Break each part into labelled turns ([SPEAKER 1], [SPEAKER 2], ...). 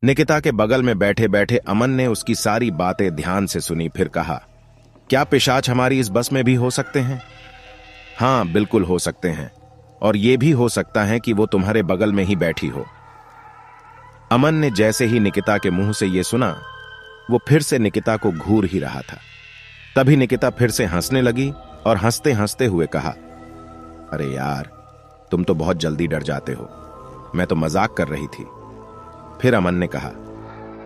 [SPEAKER 1] निकिता के बगल में बैठे बैठे अमन ने उसकी सारी बातें ध्यान से सुनी, फिर कहा, क्या पिशाच हमारी इस बस में भी हो सकते हैं? हाँ, बिल्कुल हो सकते हैं, और यह भी हो सकता है कि वो तुम्हारे बगल में ही बैठी हो। अमन ने जैसे ही निकिता के मुंह से यह सुना, वो फिर से निकिता को घूर ही रहा था। तभी निकिता फिर से हंसने लगी और हंसते हंसते हुए कहा, अरे यार, तुम तो बहुत जल्दी डर जाते हो, मैं तो मजाक कर रही थी। फिर अमन ने कहा,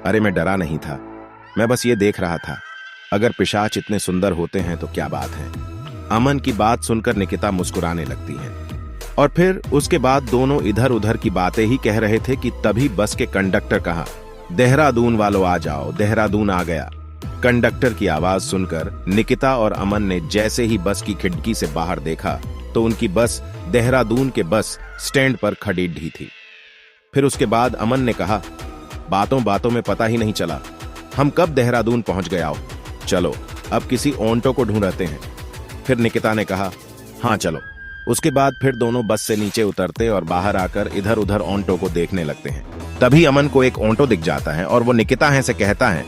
[SPEAKER 1] अरे मैं डरा नहीं था, मैं बस ये देख रहा था, अगर पिशाच इतने सुंदर होते हैं तो क्या बात है। अमन की बात सुनकर निकिता मुस्कुराने लगती है, और फिर उसके बाद दोनों इधर उधर की बातें ही कह रहे थे कि तभी बस के कंडक्टर कहा, देहरादून वालों आ जाओ, देहरादून आ गया। कंडक्टर की आवाज सुनकर निकिता और अमन ने जैसे ही बस की खिड़की से बाहर देखा तो उनकी बस देहरादून के बस स्टैंड पर खड़ी थी। फिर उसके बाद अमन ने कहा, बातों बातों में पता ही नहीं चला हम कब देहरादून पहुंच गए। आओ चलो अब किसी ऑटो को ढूंढते हैं। फिर निकिता ने कहा, हाँ चलो। उसके बाद फिर दोनों बस से नीचे उतरते और बाहर आकर इधर उधर ऑटो को देखने लगते हैं। तभी अमन को एक ऑटो दिख जाता है और वो निकिता है से कहता है,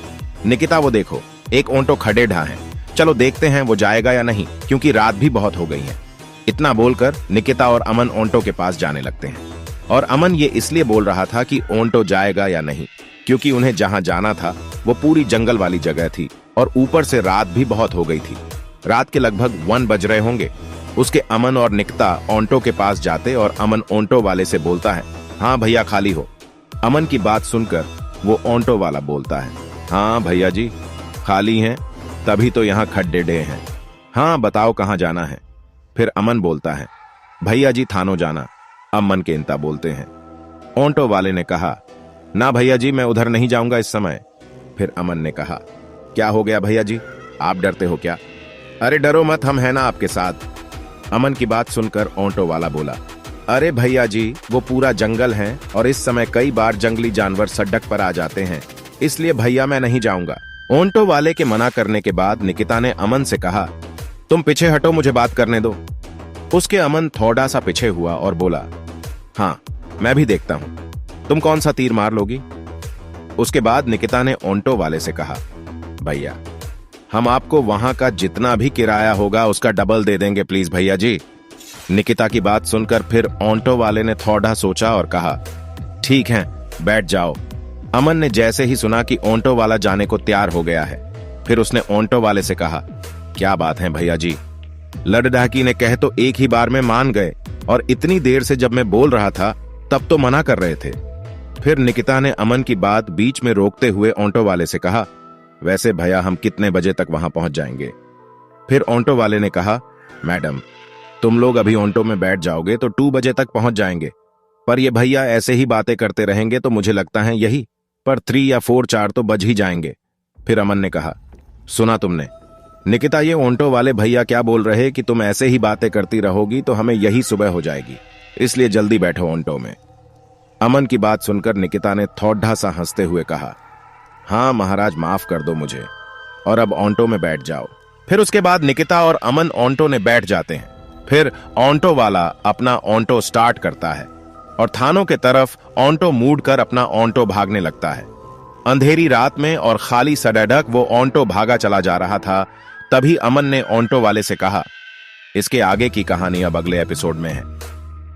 [SPEAKER 1] निकिता वो देखो, एक ऑटो खड़े ढा है, चलो देखते हैं वो जाएगा या नहीं, क्योंकि रात भी बहुत हो गई है। इतना बोलकर निकिता और अमन ऑटो के पास जाने लगते हैं, और अमन ये इसलिए बोल रहा था कि ऑटो जाएगा या नहीं, क्योंकि उन्हें जहां जाना था वो पूरी जंगल वाली जगह थी और ऊपर से रात भी बहुत हो गई थी। रात के लगभग 1 बज रहे होंगे। उसके अमन और निकिता ऑटो के पास जाते और अमन ऑटो वाले से बोलता है, हाँ भैया खाली हो। अमन की बात सुनकर वो ऑटो वाला बोलता है, हाँ भैया जी खाली हैं, तभी तो यहाँ खड्डे डे हैं। हाँ बताओ कहाँ जाना है। फिर अमन बोलता है, भैया जी थानो जाना। अमन के इंता बोलते हैं। ऑटो वाले ने कहा, ना भैया जी मैं उधर नहीं जाऊंगा इस समय। फिर अमन ने कहा, क्या हो गया भैया जी, आप डरते हो क्या? अरे डरो मत, हम है ना आपके साथ। अमन की बात सुनकर ऑटो वाला बोला, अरे भैया जी वो पूरा जंगल है और इस समय कई बार जंगली जानवर सड़क पर आ जाते हैं, इसलिए भैया मैं नहीं जाऊंगा। ऑटो वाले के मना करने के बाद निकिता ने अमन से कहा, तुम पीछे हटो, मुझे बात करने दो। उसके अमन थोड़ा सा पीछे हुआ और बोला, हाँ मैं भी देखता हूं, तुम कौन सा तीर मार लोगी। उसके बाद निकिता ने ऑटो वाले से कहा, भैया हम आपको वहां का जितना भी किराया होगा उसका डबल दे देंगे, प्लीज भैया जी। निकिता की बात सुनकर फिर ऑटो वाले ने थोड़ा सोचा और कहा, ठीक है बैठ जाओ। अमन ने जैसे ही सुना कि ऑटो वाला जाने को तैयार हो गया है, फिर उसने ऑटो वाले से कहा, क्या बात है भैया जी, लड़ढाकी ने कह तो एक ही बार में मान गए, और इतनी देर से जब मैं बोल रहा था तब तो मना कर रहे थे। फिर निकिता ने अमन की बात बीच में रोकते हुए ऑटो वाले से कहा, वैसे भैया हम कितने बजे तक वहां पहुंच जाएंगे। फिर ऑटो वाले ने कहा, मैडम तुम लोग अभी ऑटो में बैठ जाओगे तो 2 बजे तक पहुंच जाएंगे, पर ये भैया ऐसे ही बातें करते रहेंगे तो मुझे लगता है यही पर 3 या 4 तो बज ही जाएंगे। फिर अमन ने कहा, सुना तुमने निकिता, ये ऑटो वाले भैया क्या बोल रहे कि तुम ऐसे ही बातें करती रहोगी तो हमें यही सुबह हो जाएगी, इसलिए जल्दी बैठो ऑटो में। अमन की बात सुनकर निकिता ने थोड़ा सा हंसते हुए कहा, हाँ महाराज माफ कर दो मुझे, और अब ऑटो में बैठ जाओ। फिर उसके बाद निकिता और अमन ऑटो में बैठ जाते हैं। फिर ऑटो वाला अपना ऑटो स्टार्ट करता है और थानों के तरफ ऑटो मूड कर अपना ऑटो भागने लगता है। अंधेरी रात में और खाली सड़क वो ऑटो भागा चला जा रहा था। तभी अमन ने ऑटो वाले से कहा, इसके आगे की कहानी अब अगले एपिसोड में है।